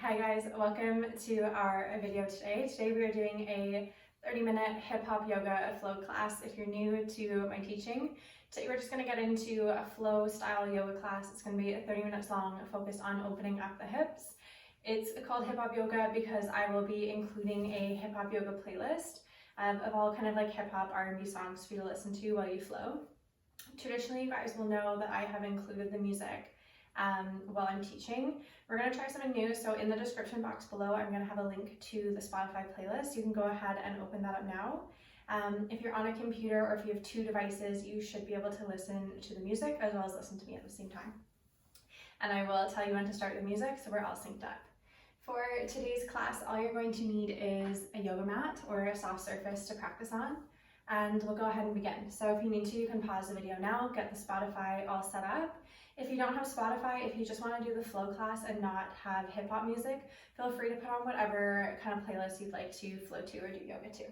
Hi guys, welcome to our video today. Today we are doing a 30-minute hip-hop yoga flow class. If you're new to my teaching, today we're just going to get into a flow style yoga class. It's going to be 30 minutes long, focused on opening up the hips. It's called hip-hop yoga because I will be including a hip-hop yoga playlist of all kind of like hip-hop R&B songs for you to listen to while you flow. Traditionally, you guys will know that I have included the music while I'm teaching. We're going to try something new, so in the description box below I'm going to have a link to the Spotify playlist. You can go ahead and open that up now. If you're on a computer or if you have two devices, you should be able to listen to the music as well as listen to me at the same time. And I will tell you when to start the music so we're all synced up. For today's class, all you're going to need is a yoga mat or a soft surface to practice on, and we'll go ahead and begin. So if you need to, you can pause the video now, get the Spotify all set up. If you don't have Spotify, if you just want to do the flow class and not have hip hop music, feel free to put on whatever kind of playlist you'd like to flow to or do yoga to.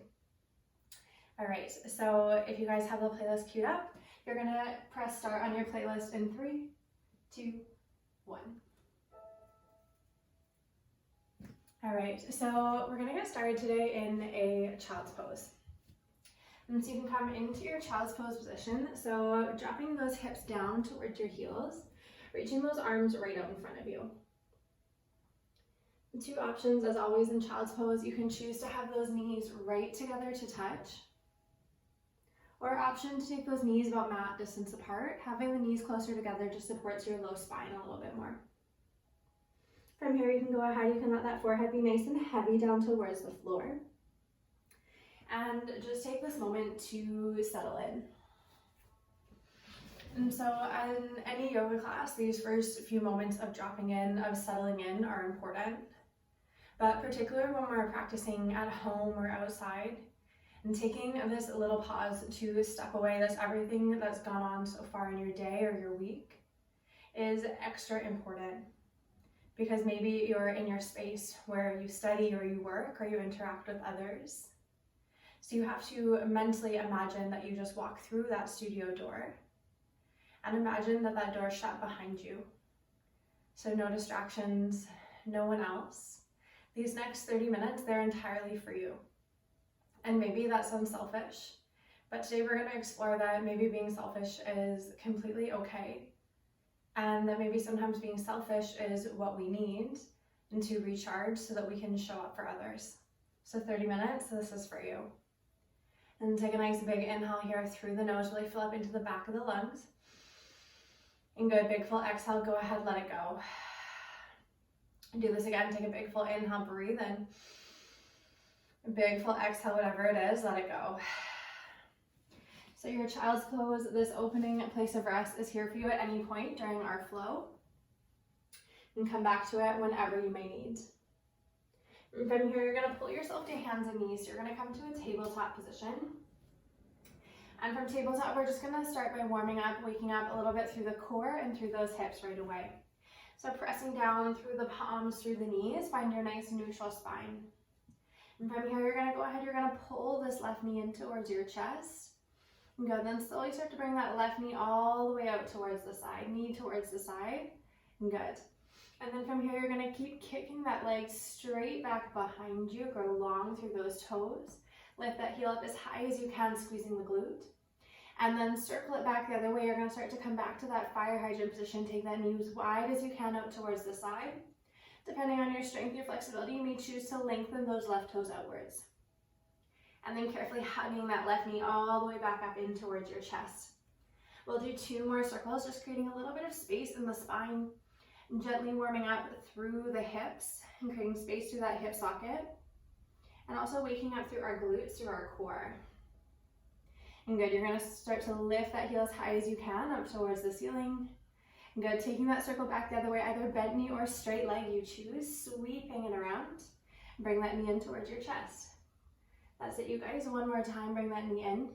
All right, so if you guys have the playlist queued up, you're gonna press start on your playlist in 3, 2, 1. All right, so we're gonna get started today in a child's pose. And so you can come into your child's pose position, so dropping those hips down towards your heels, reaching those arms right out in front of you. The two options, as always in child's pose, you can choose to have those knees right together to touch, or option to take those knees about mat distance apart. Having the knees closer together just supports your low spine a little bit more. From here, you can go ahead, you can let that forehead be nice and heavy down towards the floor. And just take this moment to settle in. And so in any yoga class, these first few moments of dropping in, of settling in are important. But particularly when we're practicing at home or outside, and taking this little pause to step away, that's everything that's gone on so far in your day or your week, is extra important. Because maybe you're in your space where you study or you work or you interact with others. So you have to mentally imagine that you just walk through that studio door and imagine that that door is shut behind you. So no distractions, no one else. These next 30 minutes, they're entirely for you. And maybe that sounds selfish, but today we're going to explore that maybe being selfish is completely okay. And that maybe sometimes being selfish is what we need and to recharge so that we can show up for others. So 30 minutes, so this is for you. And take a nice big inhale here through the nose, really fill up into the back of the lungs. And good, big full exhale, go ahead, let it go. And do this again, take a big full inhale, breathe in. A big full exhale, whatever it is, let it go. So your child's pose, this opening place of rest is here for you at any point during our flow. And come back to it whenever you may need. From here, you're going to pull yourself to hands and knees. You're going to come to a tabletop position. And from tabletop, we're just going to start by warming up, waking up a little bit through the core and through those hips right away. So pressing down through the palms, through the knees, find your nice neutral spine. And from here, you're going to go ahead, you're going to pull this left knee in towards your chest. And good, then slowly start to bring that left knee all the way out towards the side, knee towards the side. And good. And then from here, you're going to keep kicking that leg straight back behind you, grow long through those toes. Lift that heel up as high as you can, squeezing the glute. And then circle it back the other way. You're going to start to come back to that fire hydrant position. Take that knee as wide as you can out towards the side. Depending on your strength, your flexibility, you may choose to lengthen those left toes outwards. And then carefully hugging that left knee all the way back up in towards your chest. We'll do 2 more circles, just creating a little bit of space in the spine. And gently warming up through the hips and creating space through that hip socket. And also waking up through our glutes, through our core. And good, you're going to start to lift that heel as high as you can up towards the ceiling. And good, taking that circle back the other way, either bent knee or straight leg you choose, sweeping it around. Bring that knee in towards your chest. That's it, you guys. One more time, bring that knee in.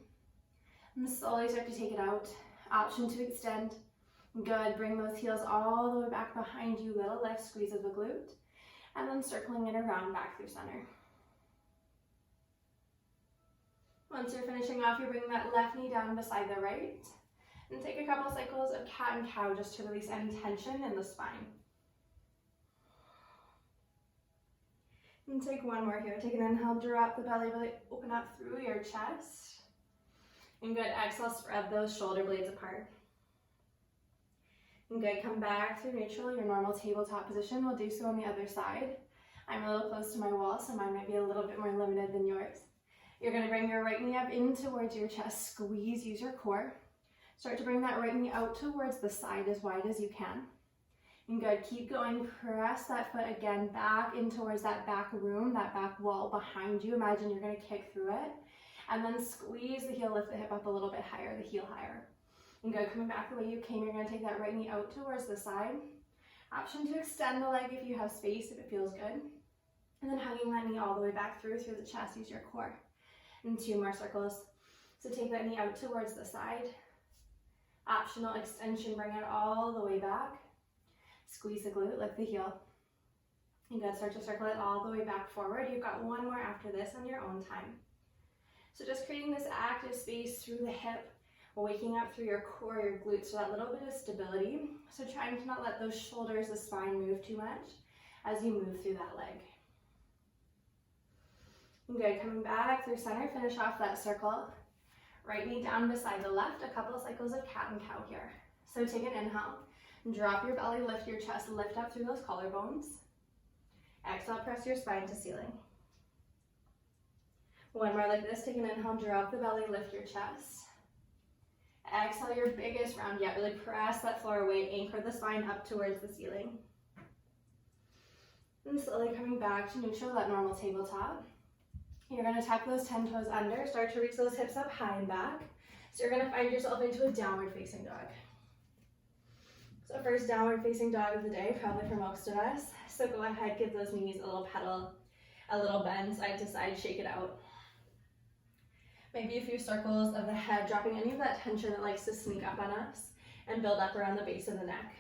And slowly start to take it out. Option to extend. Good, bring those heels all the way back behind you, little lift, squeeze of the glute, and then circling it around back through center. Once you're finishing off, you bring that left knee down beside the right, and take a couple cycles of cat and cow just to release any tension in the spine. And take one more here. Take an inhale, drop the belly, really open up through your chest. And good, exhale, spread those shoulder blades apart. And good, come back through neutral, your normal tabletop position. We'll do so on the other side. I'm a little close to my wall, so mine might be a little bit more limited than yours. You're gonna bring your right knee up in towards your chest, squeeze, use your core. Start to bring that right knee out towards the side as wide as you can. And good, keep going, press that foot again back in towards that back room, that back wall behind you. Imagine you're gonna kick through it. And then squeeze the heel, lift the hip up a little bit higher, the heel higher. And good, coming back the way you came, you're gonna take that right knee out towards the side. Option to extend the leg if you have space, if it feels good. And then hugging that knee all the way back through the chest, use your core. And 2 more circles. So take that knee out towards the side. Optional extension, bring it all the way back. Squeeze the glute, lift the heel. You gotta start to circle it all the way back forward. You've got one more after this on your own time. So just creating this active space through the hip, waking up through your core, your glutes, so that little bit of stability. So trying to not let those shoulders, the spine move too much as you move through that leg. Good, coming back through center, finish off that circle. Right knee down beside the left, a couple of cycles of cat and cow here. So take an inhale, drop your belly, lift your chest, lift up through those collarbones. Exhale, press your spine to ceiling. One more like this, take an inhale, drop the belly, lift your chest. Exhale your biggest round yet, really press that floor away, anchor the spine up towards the ceiling. And slowly coming back to neutral, that normal tabletop. You're gonna tuck those 10 toes under, start to reach those hips up high and back. So you're gonna find yourself into a downward facing dog. So first downward facing dog of the day, probably for most of us. So go ahead, give those knees a little pedal, a little bend, side to side, shake it out. Maybe a few circles of the head, dropping any of that tension that likes to sneak up on us and build up around the base of the neck.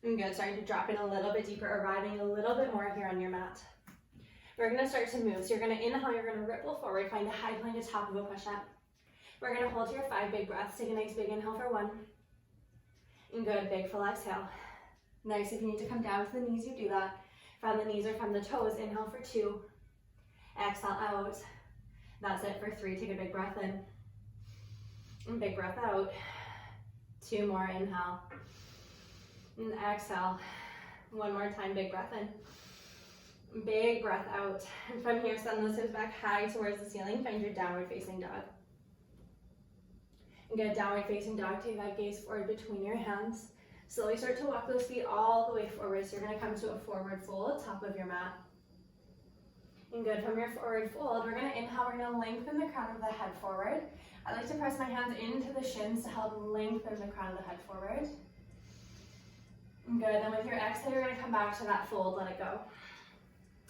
And good, starting to drop in a little bit deeper, arriving a little bit more here on your mat. We're gonna start to move. So you're gonna inhale, you're gonna ripple forward, find a high plank at top of a push-up. We're gonna hold here 5 big breaths. Take a nice big inhale for 1. And good, big full exhale. Nice, if you need to come down to the knees, you do that. From the knees or from the toes, inhale for 2. Exhale out. That's it for 3. Take a big breath in. And big breath out. 2 more, inhale. And exhale. 1 more time, big breath in. Big breath out. And from here, send those hips back high towards the ceiling. Find your downward facing dog. And good, downward facing dog. Take that gaze forward between your hands. Slowly start to walk those feet all the way forward. So you're gonna come to a forward fold, top of your mat. And good, from your forward fold, we're gonna inhale, we're gonna lengthen the crown of the head forward. I like to press my hands into the shins to help lengthen the crown of the head forward. And good, then with your exhale, you're gonna come back to that fold, let it go.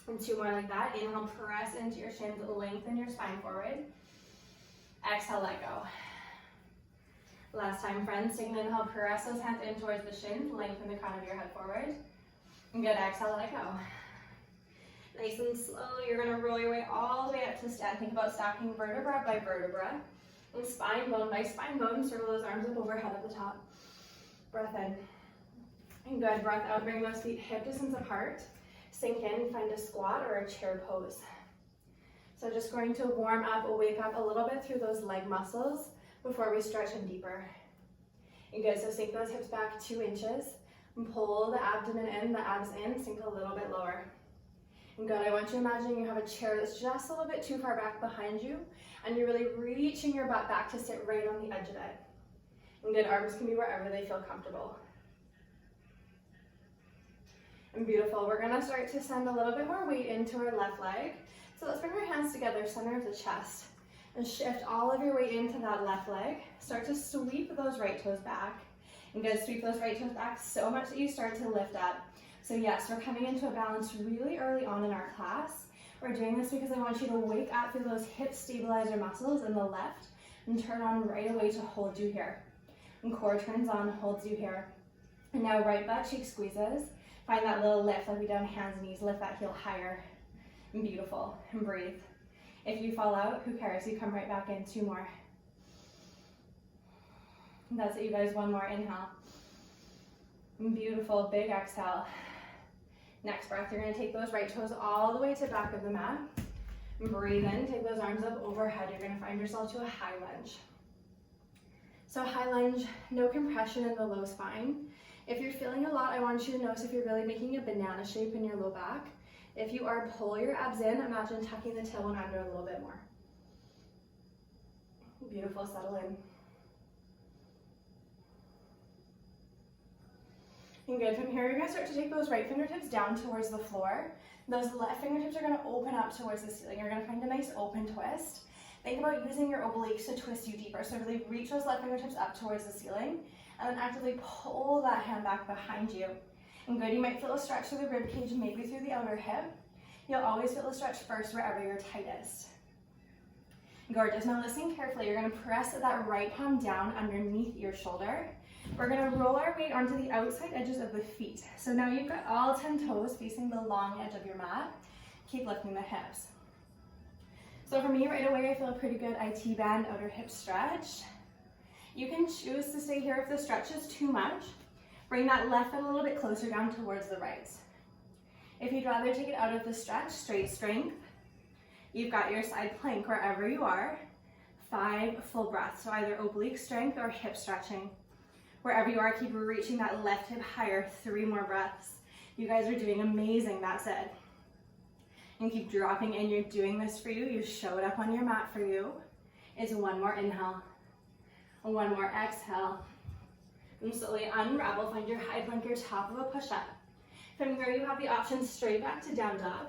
And 2 more like that. Inhale, press into your shins, lengthen your spine forward. Exhale, let go. Last time, friends, take an inhale, press those hands in towards the shins, lengthen the crown of your head forward. And good, exhale, let it go. Nice and slow, you're gonna roll your way all the way up to stand. Think about stacking vertebra by vertebra. And spine bone by spine bone, circle those arms up overhead at the top. Breath in. And good, breath out, bring those feet hip distance apart. Sink in, find a squat or a chair pose. So just going to warm up, wake up a little bit through those leg muscles before we stretch in deeper. And good, so sink those hips back 2 inches. And pull the abdomen in, the abs in, sink a little bit lower. And good, I want you to imagine you have a chair that's just a little bit too far back behind you, and you're really reaching your butt back to sit right on the edge of it. And good, arms can be wherever they feel comfortable. And beautiful, we're gonna start to send a little bit more weight into our left leg. So let's bring our hands together, center of the chest, and shift all of your weight into that left leg. Start to sweep those right toes back. And good, sweep those right toes back so much that you start to lift up. So yes, we're coming into a balance really early on in our class. We're doing this because I want you to wake up through those hip stabilizer muscles in the left and turn on right away to hold you here. And core turns on, holds you here. And now right butt cheek squeezes. Find that little lift like we done hands and knees, lift that heel higher. And beautiful, and breathe. If you fall out, who cares? You come right back in, 2 more. And that's it, you guys, 1 more, inhale. And beautiful, big exhale. Next breath, you're gonna take those right toes all the way to the back of the mat. Breathe in, take those arms up overhead. You're gonna find yourself to a high lunge. So high lunge, no compression in the low spine. If you're feeling a lot, I want you to notice if you're really making a banana shape in your low back. If you are, pull your abs in. Imagine tucking the tailbone under a little bit more. Beautiful, settle in. And good, from here you're gonna start to take those right fingertips down towards the floor. Those left fingertips are gonna open up towards the ceiling. You're gonna find a nice open twist. Think about using your obliques to twist you deeper. So really reach those left fingertips up towards the ceiling and then actively pull that hand back behind you. And good, you might feel a stretch through the rib cage, maybe through the outer hip. You'll always feel a stretch first wherever you're tightest. Gorgeous, now listen carefully. You're gonna press that right palm down underneath your shoulder. We're gonna roll our weight onto the outside edges of the feet. So now you've got all 10 toes facing the long edge of your mat. Keep lifting the hips. So for me, right away, I feel a pretty good IT band outer hip stretch. You can choose to stay here if the stretch is too much. Bring that left foot a little bit closer down towards the right. If you'd rather take it out of the stretch, straight strength, you've got your side plank wherever you are. 5 full breaths, so either oblique strength or hip stretching. Wherever you are, keep reaching that left hip higher. 3 more breaths. You guys are doing amazing, that's it. And keep dropping in, you're doing this for you. You showed up on your mat for you. It's 1 more inhale, 1 more exhale. And slowly unravel, find your high plank, your top of a push-up. From here, you have the option straight back to down dog,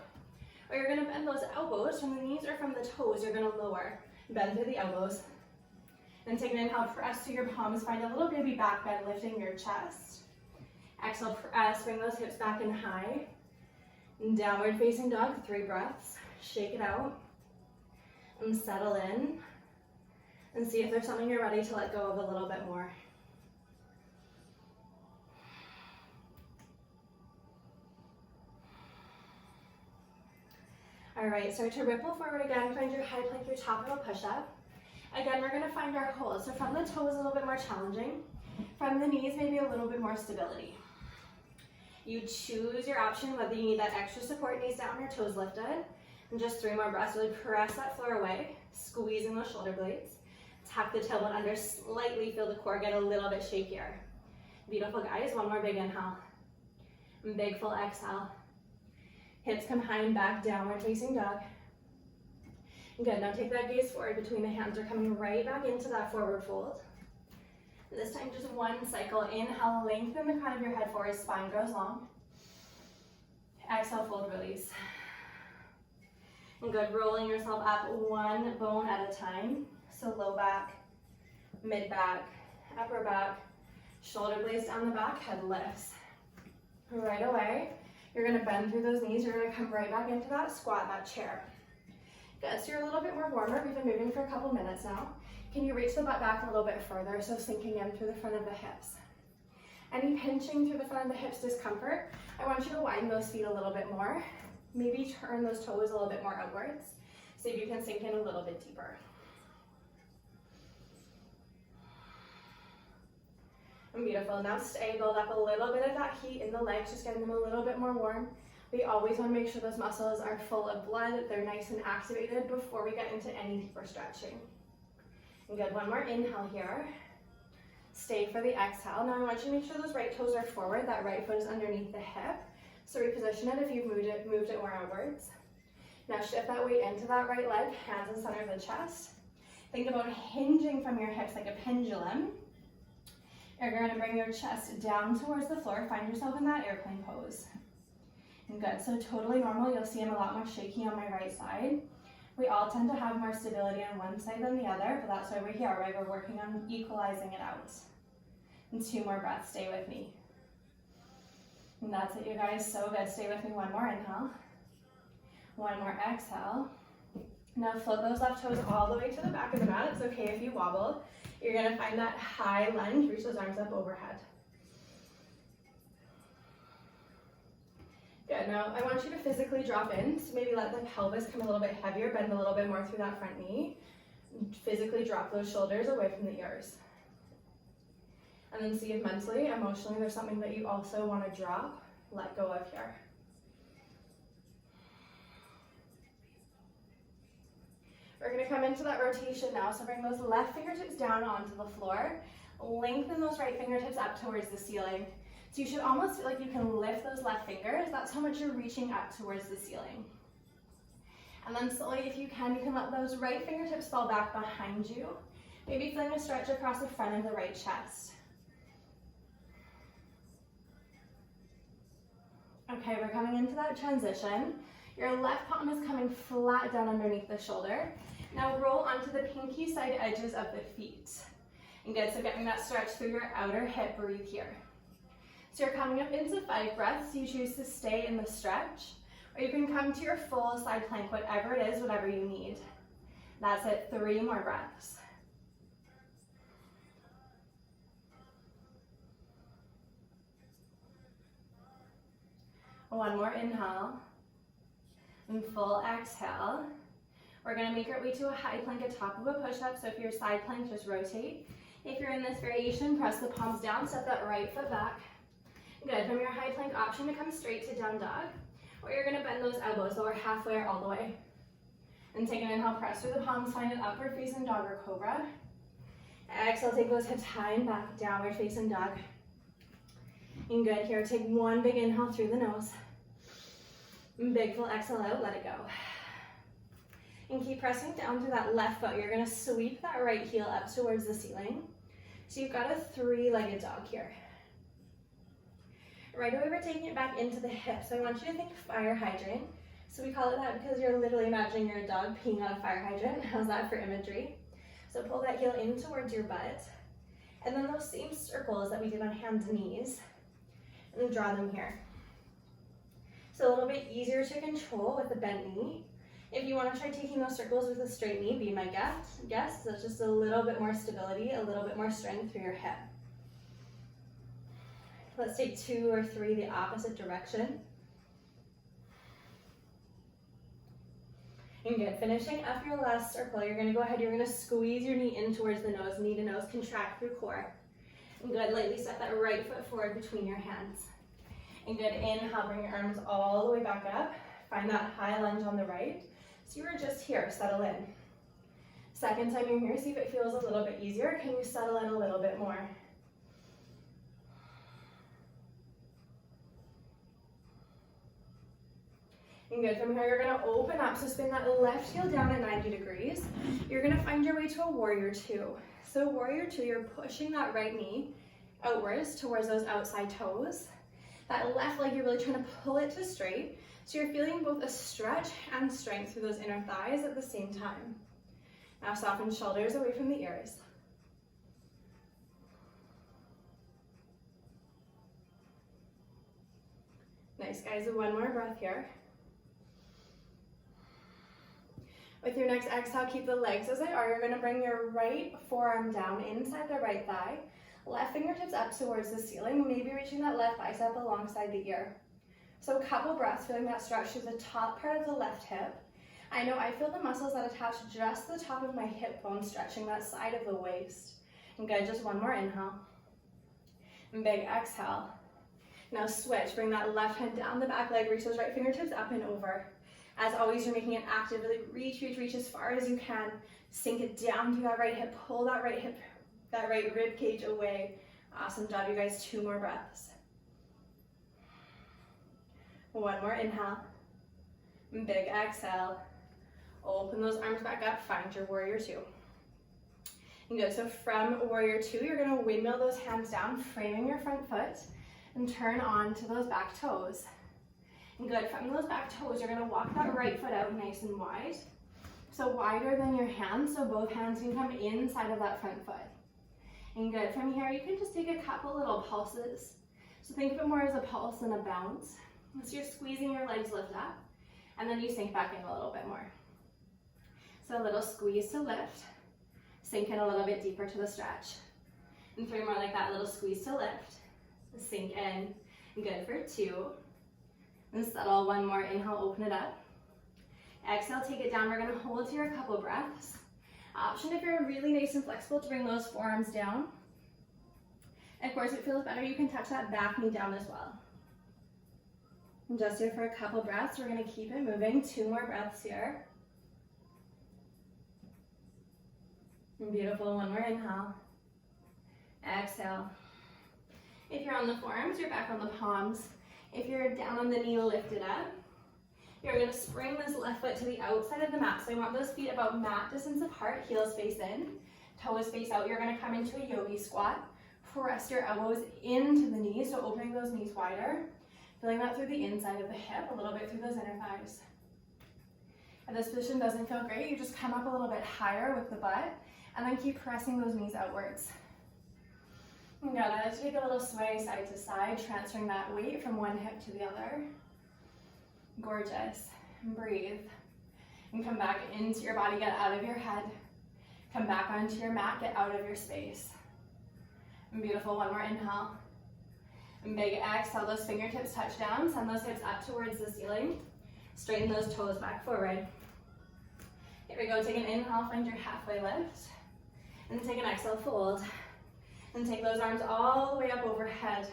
or you're gonna bend those elbows from the knees or from the toes. You're gonna lower, bend through the elbows. Then take an inhale, press to your palms, find a little baby back bend, lifting your chest. Exhale, press, bring those hips back in high. Downward facing dog, 3 breaths. Shake it out and settle in and see if there's something you're ready to let go of a little bit more. All right, start to ripple forward again. Find your high plank, your top of a push-up. Again, we're gonna find our hold. So from the toes, a little bit more challenging. From the knees, maybe a little bit more stability. You choose your option, whether you need that extra support, knees down, your toes lifted. And just 3 more breaths, really press that floor away, squeezing those shoulder blades. Tuck the tailbone under, slightly feel the core get a little bit shakier. Beautiful, guys. 1 more big inhale. And big full exhale. Hips come high and back, downward facing dog. Good, now take that gaze forward between the hands. We're coming right back into that forward fold. And this time just 1 cycle. Inhale, lengthen the crown of your head forward, spine grows long. Exhale, fold, release. And good, rolling yourself up 1 bone at a time. So low back, mid back, upper back, shoulder blades down the back, head lifts. Right away, you're gonna bend through those knees. You're gonna come right back into that squat, that chair. Good, so you're a little bit more warmer. We've been moving for a couple minutes now. Can you reach the butt back a little bit further? So sinking in through the front of the hips. Any pinching through the front of the hips discomfort, I want you to widen those feet a little bit more. Maybe turn those toes a little bit more outwards. So you can sink in a little bit deeper. And beautiful, now stay, build up a little bit of that heat in the legs, just getting them a little bit more warm. We always want to make sure those muscles are full of blood, they're nice and activated before we get into any deeper stretching. And good, 1 more inhale here. Stay for the exhale. Now I want you to make sure those right toes are forward, that right foot is underneath the hip. So reposition it if you've moved it more outwards. Now shift that weight into that right leg, hands in center of the chest. Think about hinging from your hips like a pendulum. You're going to bring your chest down towards the floor. Find yourself in that airplane pose. And good, so totally normal. You'll see I'm a lot more shaky on my right side. We all tend to have more stability on one side than the other, but that's why we're here, right? We're working on equalizing it out. And 2 more breaths, stay with me. And that's it, you guys, so good. Stay with me, 1 more inhale. 1 more exhale. Now float those left toes all the way to the back of the mat. It's okay if you wobble. You're gonna find that high lunge, reach those arms up overhead. Good, now I want you to physically drop in, so maybe let the pelvis come a little bit heavier, bend a little bit more through that front knee. Physically drop those shoulders away from the ears. And then see if mentally, emotionally, there's something that you also want to drop, let go of here. We're gonna come into that rotation now, so bring those left fingertips down onto the floor. Lengthen those right fingertips up towards the ceiling. So you should almost feel like you can lift those left fingers. That's how much you're reaching up towards the ceiling. And then slowly, if you can let those right fingertips fall back behind you. Maybe feeling a stretch across the front of the right chest. Okay, we're coming into that transition. Your left palm is coming flat down underneath the shoulder. Now roll onto the pinky side edges of the feet. And good, so getting that stretch through your outer hip, breathe here. So you're coming up into 5 breaths. You choose to stay in the stretch, or you can come to your full side plank, whatever it is, whatever you need. That's it, 3 more breaths. One more inhale, and full exhale. We're gonna make our way to a high plank atop of a push-up, so if you're side plank, just rotate. If you're in this variation, press the palms down, step that right foot back. Good, from your high plank option to come straight to down dog, or you're gonna bend those elbows, lower halfway or all the way. And take an inhale, press through the palms, find an upward facing dog or cobra. Exhale, take those hips high and back, downward facing dog. And good, here, take one big inhale through the nose. And big full exhale out, let it go. And keep pressing down through that left foot. You're gonna sweep that right heel up towards the ceiling. So you've got a 3-legged dog here. Right away, we're taking it back into the hips. So I want you to think fire hydrant. So we call it that because you're literally imagining you're a dog peeing on a fire hydrant. How's that for imagery? So pull that heel in towards your butt. And then those same circles that we did on hands and knees, and draw them here. So a little bit easier to control with the bent knee. If you want to try taking those circles with a straight knee, be my guest. That's just a little bit more stability, a little bit more strength through your hip. Let's take 2 or 3 the opposite direction. And good, finishing up your last circle, you're gonna go ahead, you're gonna squeeze your knee in towards the nose, knee to nose, contract through core. And good, lightly step that right foot forward between your hands. And good, inhale, bring your arms all the way back up. Find that high lunge on the right. So you were just here, settle in. Second time you're here, see if it feels a little bit easier. Can you settle in a little bit more? And good, from here you're gonna open up, so spin that left heel down at 90 degrees. You're gonna find your way to a warrior 2. So warrior 2, you're pushing that right knee outwards towards those outside toes. That left leg, you're really trying to pull it to straight. So you're feeling both a stretch and strength through those inner thighs at the same time. Now soften shoulders away from the ears. Nice, guys, one more breath here. With your next exhale, keep the legs as they are. You're gonna bring your right forearm down inside the right thigh. Left fingertips up towards the ceiling, maybe reaching that left bicep alongside the ear. So a couple breaths, feeling that stretch through the top part of the left hip. I know I feel the muscles that attach just the top of my hip bone stretching that side of the waist. And good, just one more inhale. And big exhale. Now switch, bring that left hand down the back leg, reach those right fingertips up and over. As always, you're making it active, really reach as far as you can. Sink it down through that right hip, pull that right rib cage away. Awesome job, you guys, 2 more breaths. One more inhale, big exhale. Open those arms back up, find your warrior 2. And good, so from warrior 2, you're gonna windmill those hands down, framing your front foot, and turn on to those back toes. And good, from those back toes, you're gonna walk that right foot out nice and wide. So wider than your hands, so both hands can come inside of that front foot. And good, from here, you can just take a couple little pulses. So think of it more as a pulse than a bounce. So you're squeezing your legs lift up, and then you sink back in a little bit more. So a little squeeze to lift, sink in a little bit deeper to the stretch. And 3 more like that, a little squeeze to lift, sink in. Good for 2. And settle, 1 more, inhale, open it up. Exhale, take it down. We're gonna hold here a couple breaths. Option if you're really nice and flexible to bring those forearms down. And of course, if it feels better, you can touch that back knee down as well. And just here for a couple breaths, we're gonna keep it moving. 2 more breaths here. Beautiful, one more inhale. Exhale. If you're on the forearms, you're back on the palms. If you're down on the knee, lift it up. You're gonna spring this left foot to the outside of the mat. So I want those feet about mat distance apart, heels face in, toes face out. You're gonna come into a yogi squat. Press your elbows into the knees, so opening those knees wider. Feeling that through the inside of the hip, a little bit through those inner thighs. If this position doesn't feel great, you just come up a little bit higher with the butt, and then keep pressing those knees outwards. You gotta take a little sway side to side, transferring that weight from one hip to the other. Gorgeous. And breathe. And come back into your body, get out of your head. Come back onto your mat, get out of your space. And beautiful, one more inhale. And big exhale, those fingertips touch down, send those hips up towards the ceiling. Straighten those toes back forward. Here we go, take an inhale, find your halfway lift. And take an exhale, fold. And take those arms all the way up overhead.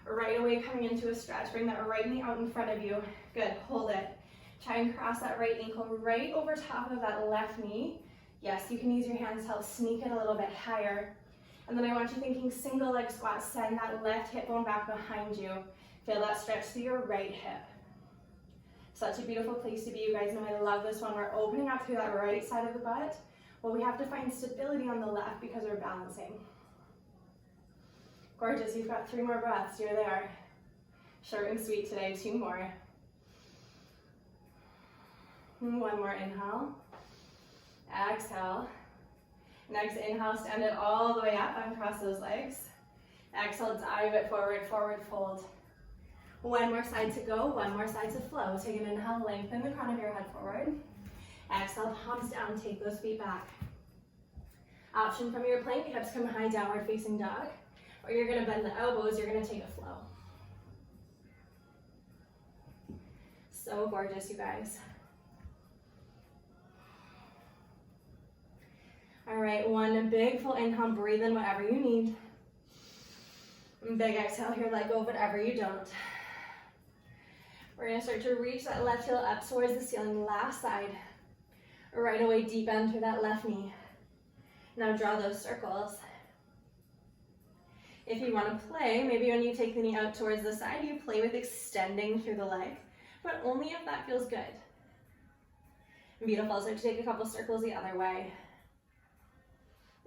Right away coming into a stretch. Bring that right knee out in front of you. Good, hold it. Try and cross that right ankle right over top of that left knee. Yes, you can use your hands to help sneak it a little bit higher. And then I want you thinking single leg squat. Send that left hip bone back behind you. Feel that stretch through your right hip. Such a beautiful place to be. You guys know I love this one. We're opening up through that right side of the butt. Well, we have to find stability on the left because we're balancing. Gorgeous, you've got 3 more breaths, you're there. Short and sweet today, 2 more. And 1 more inhale. Exhale. Next inhale, stand it all the way up, uncross those legs. Exhale, dive it forward, forward fold. 1 more side to go, 1 more side to flow. Take an inhale, lengthen the crown of your head forward. Exhale, palms down, take those feet back. Option from your plank, hips come high, downward facing dog. Or you're gonna bend the elbows, you're gonna take a flow. So gorgeous, you guys. All right, 1 big full inhale, breathe in whatever you need. And big exhale here, let go of whatever you don't. We're gonna start to reach that left heel up towards the ceiling, last side. Right away, deep bend through that left knee. Now draw those circles. If you want to play, maybe when you take the knee out towards the side, you play with extending through the leg, but only if that feels good. Beautiful, so take a couple circles the other way.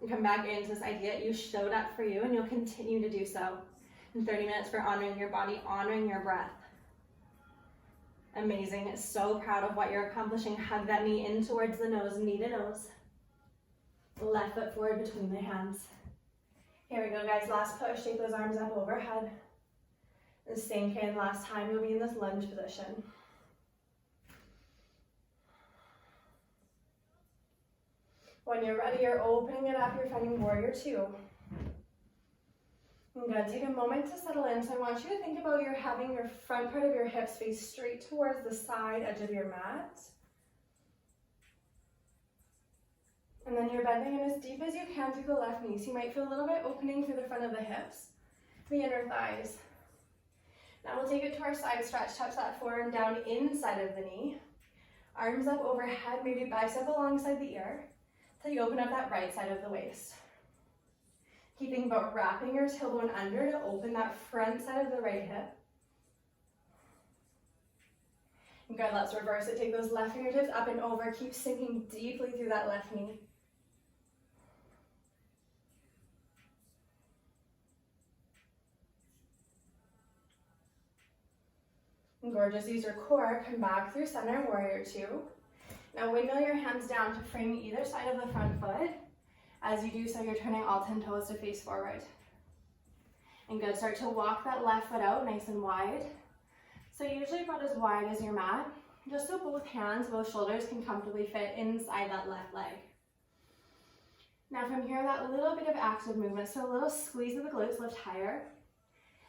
And come back into this idea you showed up for you and you'll continue to do so. In 30 minutes for honoring your body, honoring your breath. Amazing, so proud of what you're accomplishing. Hug that knee in towards the nose, knee to nose. Left foot forward between the hands. Here we go, guys, last push, take those arms up overhead. And sink in, last time you'll be in this lunge position. When you're ready, you're opening it up, you're finding warrior 2. Good, take a moment to settle in. So I want you to think about having your front part of your hips face straight towards the side edge of your mat. And then you're bending in as deep as you can through the left knee. So you might feel a little bit opening through the front of the hips, the inner thighs. Now we'll take it to our side stretch. Touch that forearm down inside of the knee. Arms up overhead, maybe bicep alongside the ear, till you open up that right side of the waist. Keeping about wrapping your tailbone under to open that front side of the right hip. Good, let's reverse it. Take those left fingertips up and over. Keep sinking deeply through that left knee. Gorgeous, use your core, come back through center, warrior 2. Now windmill your hands down to frame either side of the front foot. As you do so, you're turning all 10 toes to face forward. And good, start to walk that left foot out nice and wide. So usually about as wide as your mat, just so both hands, both shoulders can comfortably fit inside that left leg. Now from here, that little bit of active movement, so a little squeeze of the glutes, lift higher,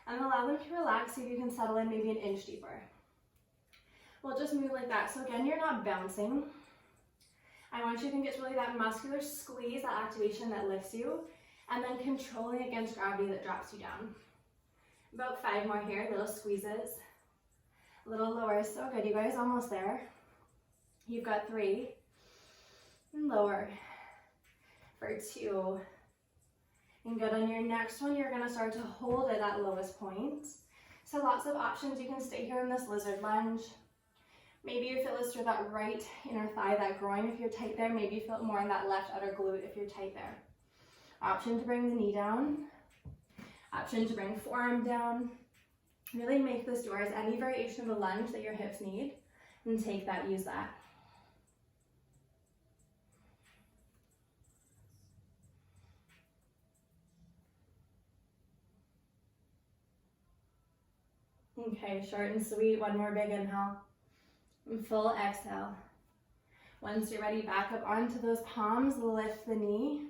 and allow them to relax so you can settle in maybe an inch deeper. We'll just move like that. So again, you're not bouncing. I want you to think it's really that muscular squeeze, that activation that lifts you, and then controlling against gravity that drops you down. About 5 more here, little squeezes. A little lower, so good, you guys, almost there. You've got 3, and lower. for 2. And good. On your next one, you're gonna start to hold it at lowest point. So lots of options. You can stay here in this lizard lunge. Maybe you feel this through that right inner thigh, that groin if you're tight there. Maybe you feel it more in that left outer glute if you're tight there. Option to bring the knee down. Option to bring forearm down. Really make this yours. Any variation of the lunge that your hips need, and take that, use that. Okay, short and sweet. One more big inhale. And full exhale. Once you're ready, back up onto those palms, lift the knee.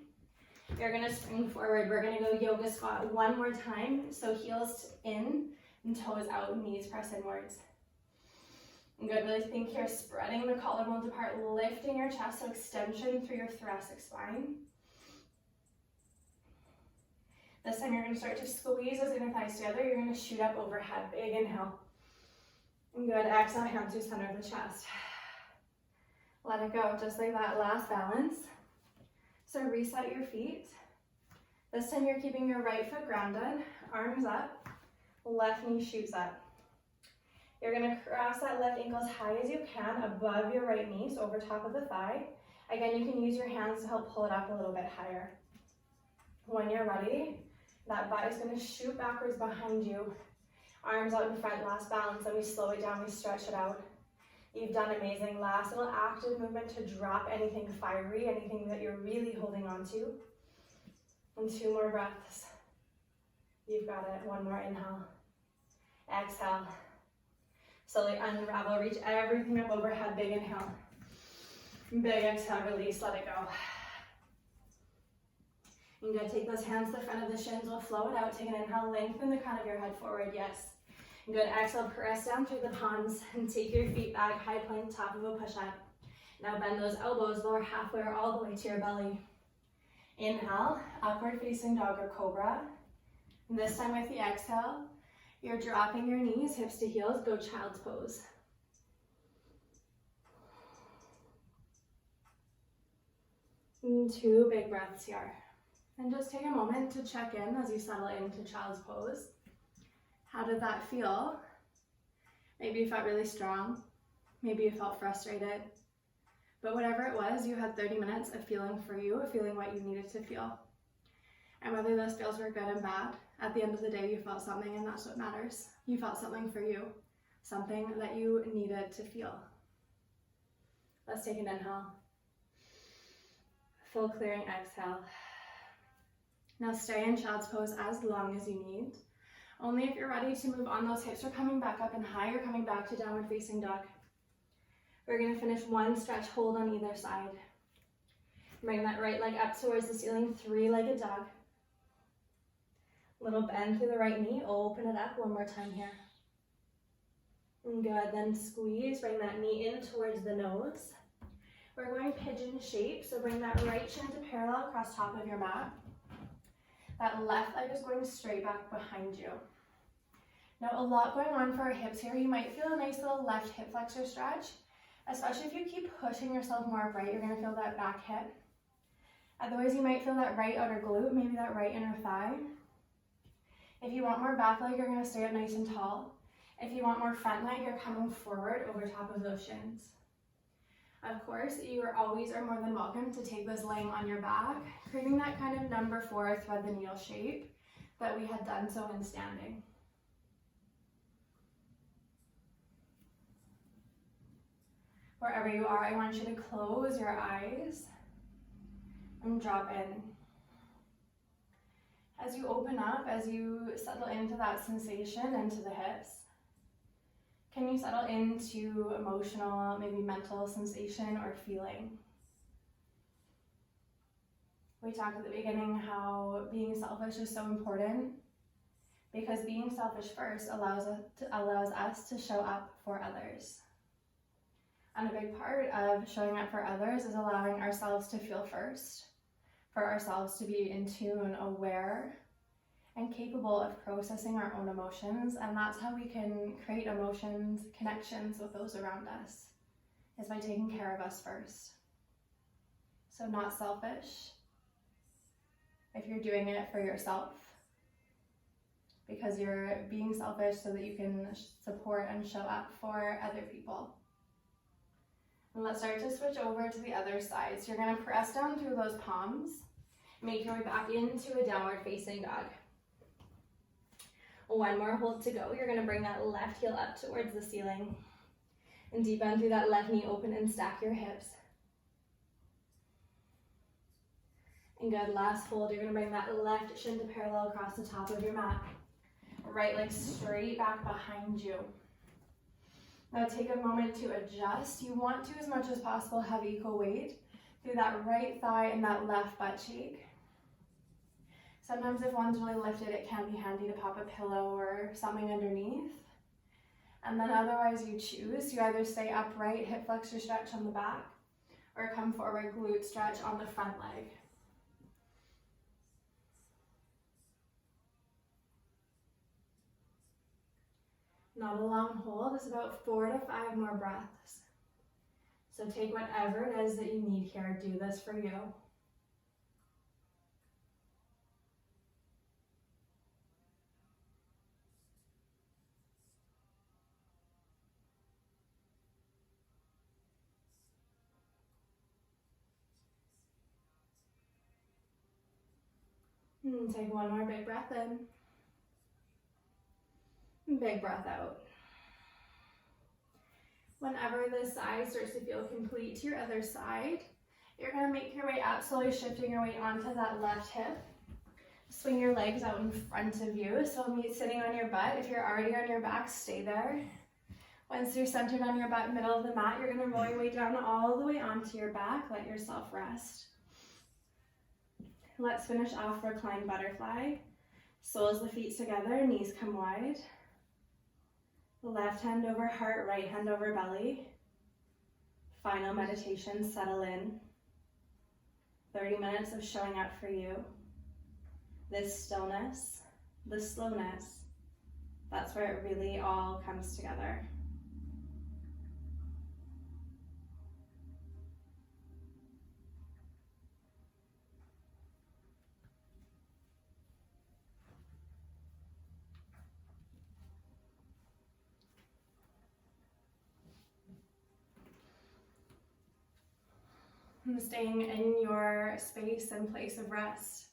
You're gonna spring forward. We're gonna go yoga squat one more time. So heels in and toes out, knees press inwards. Good, really think here, spreading the collarbones apart, lifting your chest, so extension through your thoracic spine. This time you're gonna start to squeeze those inner thighs together. You're gonna shoot up overhead, big inhale. And good, exhale, hands to center of the chest. Let it go, just like that, last balance. So reset your feet. This time you're keeping your right foot grounded, arms up, left knee shoots up. You're gonna cross that left ankle as high as you can above your right knee, so over top of the thigh. Again, you can use your hands to help pull it up a little bit higher. When you're ready, that butt is gonna shoot backwards behind you. Arms out in front, last balance, then we slow it down, we stretch it out. You've done amazing. Last little active movement to drop anything fiery, anything that you're really holding on to. And 2 more breaths. You've got it. 1 more inhale. Exhale. Slowly unravel, reach everything up overhead, big inhale. Big exhale, release, let it go. You're gonna take those hands to the front of the shins, we'll flow it out. Take an inhale, lengthen the crown of your head forward, yes. Good, exhale, press down through the palms and take your feet back, high plank, top of a push-up. Now bend those elbows, lower halfway or all the way to your belly. Inhale, upward facing dog or cobra. And this time with the exhale, you're dropping your knees, hips to heels, go child's pose. And 2 big breaths here. And just take a moment to check in as you settle into child's pose. How did that feel? Maybe you felt really strong. Maybe you felt frustrated. But whatever it was, you had 30 minutes of feeling for you, of feeling what you needed to feel. And whether those feels were good and bad, at the end of the day, you felt something, and that's what matters. You felt something for you, something that you needed to feel. Let's take an inhale. Full clearing exhale. Now stay in child's pose as long as you need. Only if you're ready to move on, those hips are coming back up and high, you're coming back to downward facing dog. We're gonna finish 1 stretch, hold on either side. Bring that right leg up towards the ceiling, 3-legged dog. Little bend through the right knee, open it up 1 more time here. And good, then squeeze, bring that knee in towards the nose. We're going pigeon shape, so bring that right shin to parallel across top of your mat. That left leg is going straight back behind you. Now a lot going on for our hips here. You might feel a nice little left hip flexor stretch, especially if you keep pushing yourself more upright, you're gonna feel that back hip. Otherwise you might feel that right outer glute, maybe that right inner thigh. If you want more back leg, you're gonna stay up nice and tall. If you want more front leg, you're coming forward over top of those shins. Of course, you are more than welcome to take this laying on your back, creating that kind of number 4 thread the needle shape that we had done so in standing. Wherever you are, I want you to close your eyes and drop in. As you open up, as you settle into that sensation, into the hips, can you settle into emotional, maybe mental sensation or feeling? We talked at the beginning how being selfish is so important because being selfish first allows us to show up for others. And a big part of showing up for others is allowing ourselves to feel first, for ourselves to be in tune, aware, and capable of processing our own emotions. And that's how we can create emotions, connections with those around us, is by taking care of us first. So not selfish, if you're doing it for yourself, because you're being selfish so that you can support and show up for other people. And let's start to switch over to the other side. So you're gonna press down through those palms, make your way back into a downward facing dog. One more hold to go. You're gonna bring that left heel up towards the ceiling and deep bend through that left knee, open and stack your hips. And good, last hold. You're gonna bring that left shin to parallel across the top of your mat. Right leg straight back behind you. Now take a moment to adjust. You want to, as much as possible, have equal weight through that right thigh and that left butt cheek. Sometimes if one's really lifted, it can be handy to pop a pillow or something underneath. And then otherwise you choose. You either stay upright, hip flexor stretch on the back, or come forward, glute stretch on the front leg. Not a long hold, it's about 4 to 5 more breaths. So take whatever it is that you need here, do this for you. And take one more big breath in. Big breath out. Whenever this side starts to feel complete to your other side, you're going to make your way up, slowly shifting your weight onto that left hip. Swing your legs out in front of you. So me sitting on your butt. If you're already on your back, stay there. Once you're centered on your butt, middle of the mat, you're going to roll your way down all the way onto your back. Let yourself rest. Let's finish off reclined butterfly. Soles of the feet together, knees come wide. Left hand over heart, right hand over belly. Final meditation, settle in. 30 minutes of showing up for you. This stillness, this slowness, that's where it really all comes together. And staying in your space and place of rest,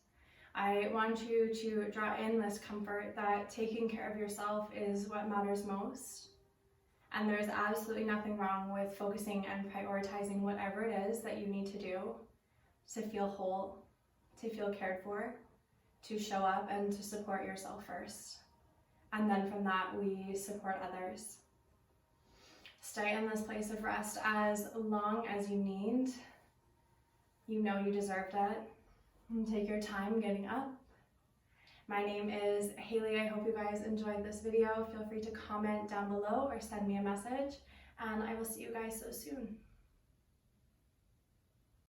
I want you to draw in this comfort that taking care of yourself is what matters most. And there's absolutely nothing wrong with focusing and prioritizing whatever it is that you need to do to feel whole, to feel cared for, to show up and to support yourself first. And then from that, we support others. Stay in this place of rest as long as you need. You know you deserved it. And take your time getting up. My name is Hailey. I hope you guys enjoyed this video. Feel free to comment down below or send me a message, and I will see you guys so soon.